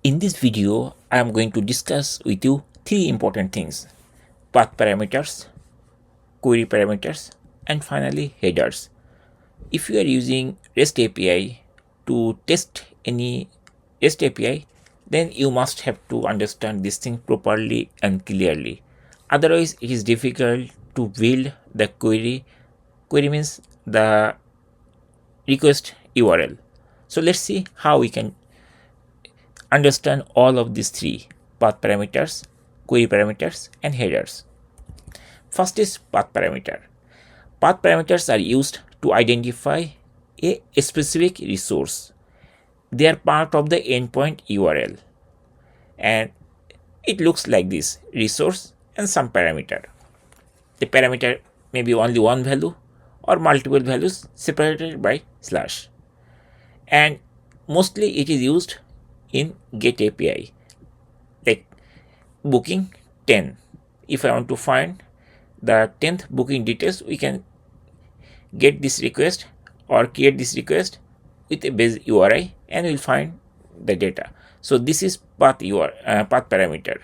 In this video, I am going to discuss with you three important things: path parameters, query parameters, and finally headers. If you are using REST API to test any REST API, then you must have to understand this thing properly and clearly. Otherwise, it is difficult to build the query. Query means the request URL. So let's see how we can understand all of these three: path parameters, query parameters, and headers. First is path parameter. Path parameters are used to identify a specific resource. They are part of the endpoint URL, and it looks like this: resource and some parameter. The parameter may be only one value or multiple values separated by slash, and mostly it is used in GET API, like booking 10. If I want to find the 10th booking details, we can get this request or create this request with a base URI and we'll find the data. So this is path parameter.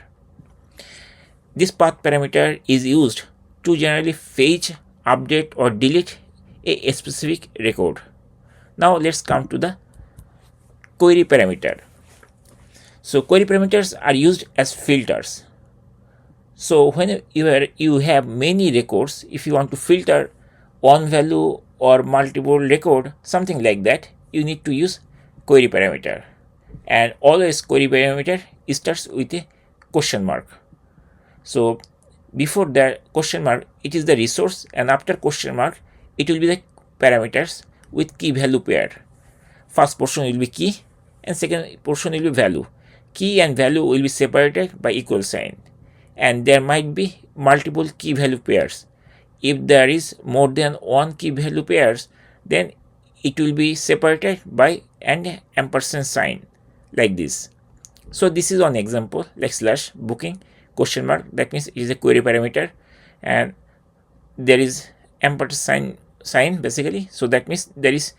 This path parameter is used to generally fetch, update, or delete a specific record. Now let's come to the query parameter. So query parameters are used as filters. So when you have many records, if you want to filter one value or multiple record, something like that, you need to use query parameter. And always query parameter starts with a question mark. So before the question mark, it is the resource, and after question mark, it will be the parameters with key value pair. First portion will be key and second portion will be value. Key and value will be separated by equal sign, and there might be multiple key value pairs. If there is more than one key value pairs, then it will be separated by an ampersand sign like this. So this is one example, like slash booking question mark, that means it is a query parameter, and there is ampersand sign basically. So that means there is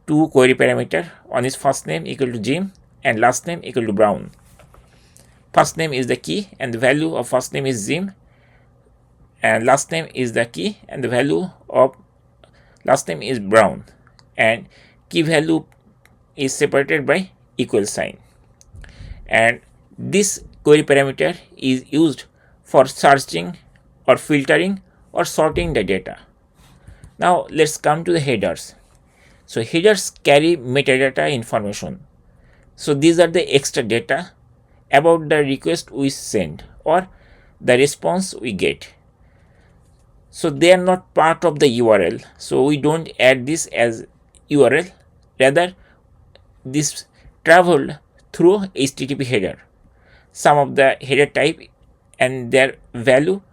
two query parameter. One is first name equal to Jim and last name equal to Brown. First name is the key and the value of first name is Jim, and last name is the key and the value of last name is Brown, and key value is separated by equal sign. And this query parameter is used for searching or filtering or sorting the data. Now let's come to the headers. So headers carry metadata information. So these are the extra data about the request we send or the response we get. So they are not part of the URL. So we don't add this as URL. Rather, this traveled through HTTP header. Some of the header type and their value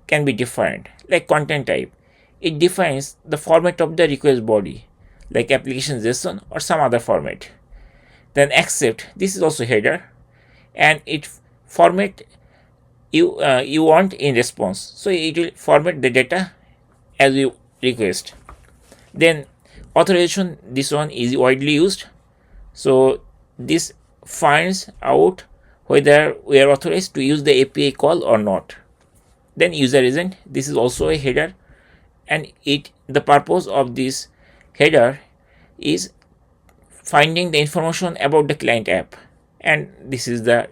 can be different, like content type. It defines the format of the request body, like application JSON or some other format. Then accept, this is also header, and it format you want in response. So it will format the data as you request. Then authorization, this one is widely used. So this finds out whether we are authorized to use the API call or not. Then user agent, this is also a header, and the purpose of this header is finding the information about the client app, and this is the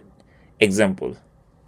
example.